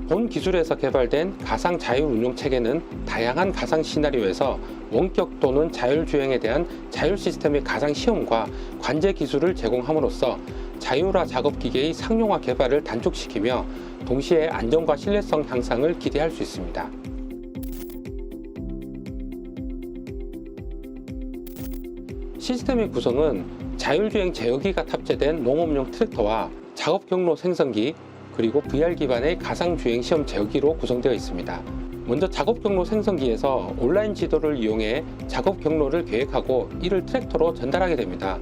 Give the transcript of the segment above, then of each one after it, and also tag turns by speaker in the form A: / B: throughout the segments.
A: 본 기술에서 개발된 가상 자율 운용 체계는 다양한 가상 시나리오에서 원격 또는 자율주행에 대한 자율 시스템의 가상 시험과 관제 기술을 제공함으로써 자율화 작업 기계의 상용화 개발을 단축시키며 동시에 안정과 신뢰성 향상을 기대할 수 있습니다. 시스템의 구성은 자율주행 제어기가 탑재된 농업용 트랙터와 작업 경로 생성기, 그리고 VR 기반의 가상주행 시험 제어기로 구성되어 있습니다. 먼저 작업 경로 생성기에서 온라인 지도를 이용해 작업 경로를 계획하고 이를 트랙터로 전달하게 됩니다.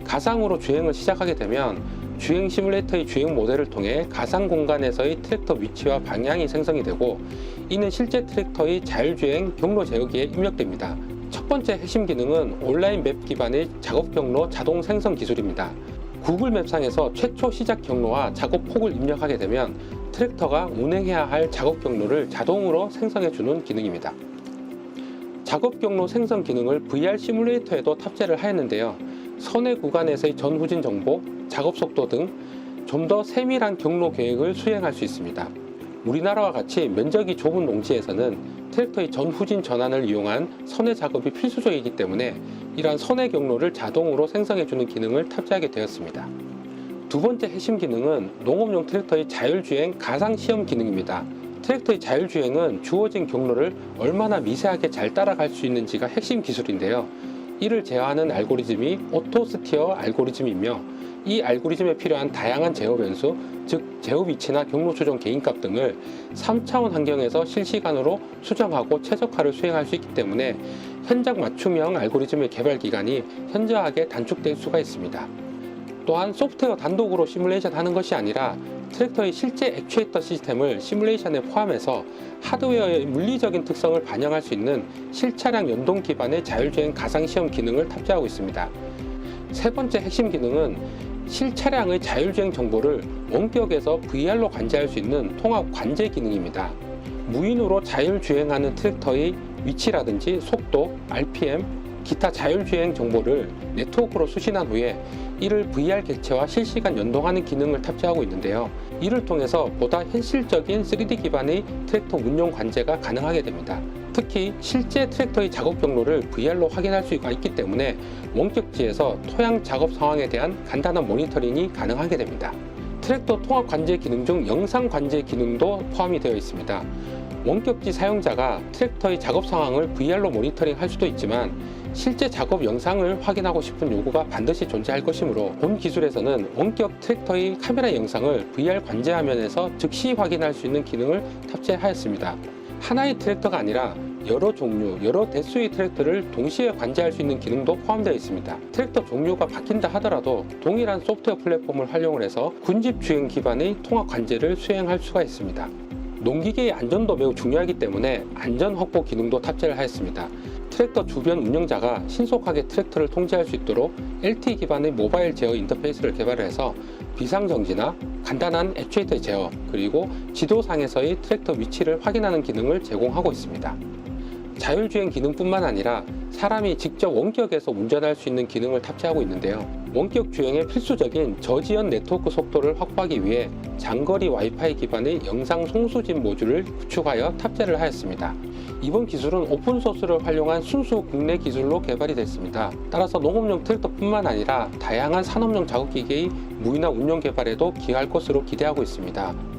A: 가상으로 주행을 시작하게 되면 주행 시뮬레이터의 주행 모델을 통해 가상 공간에서의 트랙터 위치와 방향이 생성이 되고, 이는 실제 트랙터의 자율주행 경로 제어기에 입력됩니다. 첫 번째 핵심 기능은 온라인 맵 기반의 작업 경로 자동 생성 기술입니다. 구글 맵상에서 최초 시작 경로와 작업 폭을 입력하게 되면 트랙터가 운행해야 할 작업 경로를 자동으로 생성해주는 기능입니다. 작업 경로 생성 기능을 VR 시뮬레이터에도 탑재를 하였는데요. 선해 구간에서의 전후진 정보, 작업 속도 등 좀 더 세밀한 경로 계획을 수행할 수 있습니다. 우리나라와 같이 면적이 좁은 농지에서는 트랙터의 전후진 전환을 이용한 선해 작업이 필수적이기 때문에 이러한 선해 경로를 자동으로 생성해주는 기능을 탑재하게 되었습니다. 두 번째 핵심 기능은 농업용 트랙터의 자율주행 가상시험 기능입니다. 트랙터의 자율주행은 주어진 경로를 얼마나 미세하게 잘 따라갈 수 있는지가 핵심 기술인데요. 이를 제어하는 알고리즘이 오토스티어 알고리즘이며, 이 알고리즘에 필요한 다양한 제어 변수, 즉 제어 위치나 경로 수정 개인값 등을 3차원 환경에서 실시간으로 수정하고 최적화를 수행할 수 있기 때문에 현장 맞춤형 알고리즘의 개발 기간이 현저하게 단축될 수가 있습니다. 또한 소프트웨어 단독으로 시뮬레이션 하는 것이 아니라 트랙터의 실제 액추에이터 시스템을 시뮬레이션에 포함해서 하드웨어의 물리적인 특성을 반영할 수 있는 실차량 연동 기반의 자율주행 가상시험 기능을 탑재하고 있습니다. 세 번째 핵심 기능은 실차량의 자율주행 정보를 원격에서 VR로 관제할 수 있는 통합 관제 기능입니다. 무인으로 자율주행하는 트랙터의 위치라든지 속도, RPM, 기타 자율주행 정보를 네트워크로 수신한 후에 이를 VR 객체와 실시간 연동하는 기능을 탑재하고 있는데요. 이를 통해서 보다 현실적인 3D 기반의 트랙터 운용 관제가 가능하게 됩니다. 특히 실제 트랙터의 작업 경로를 VR로 확인할 수가 있기 때문에 원격지에서 토양 작업 상황에 대한 간단한 모니터링이 가능하게 됩니다. 트랙터 통합 관제 기능 중 영상 관제 기능도 포함이 되어 있습니다. 원격지 사용자가 트랙터의 작업 상황을 VR로 모니터링 할 수도 있지만 실제 작업 영상을 확인하고 싶은 요구가 반드시 존재할 것이므로 본 기술에서는 원격 트랙터의 카메라 영상을 VR 관제 화면에서 즉시 확인할 수 있는 기능을 탑재하였습니다. 하나의 트랙터가 아니라 여러 종류, 여러 대수의 트랙터를 동시에 관제할 수 있는 기능도 포함되어 있습니다. 트랙터 종류가 바뀐다 하더라도 동일한 소프트웨어 플랫폼을 활용을 해서 군집 주행 기반의 통합 관제를 수행할 수가 있습니다. 농기계의 안전도 매우 중요하기 때문에 안전 확보 기능도 탑재를 하였습니다. 트랙터 주변 운영자가 신속하게 트랙터를 통제할 수 있도록 LTE 기반의 모바일 제어 인터페이스를 개발해서 비상정지나 간단한 액추에이터 제어, 그리고 지도상에서의 트랙터 위치를 확인하는 기능을 제공하고 있습니다. 자율주행 기능뿐만 아니라 사람이 직접 원격에서 운전할 수 있는 기능을 탑재하고 있는데요. 원격 주행에 필수적인 저지연 네트워크 속도를 확보하기 위해 장거리 와이파이 기반의 영상 송수진 모듈을 구축하여 탑재를 하였습니다. 이번 기술은 오픈소스를 활용한 순수 국내 기술로 개발이 됐습니다. 따라서 농업용 트랙터뿐만 아니라 다양한 산업용 작업기계의 무인화 운용 개발에도 기여할 것으로 기대하고 있습니다.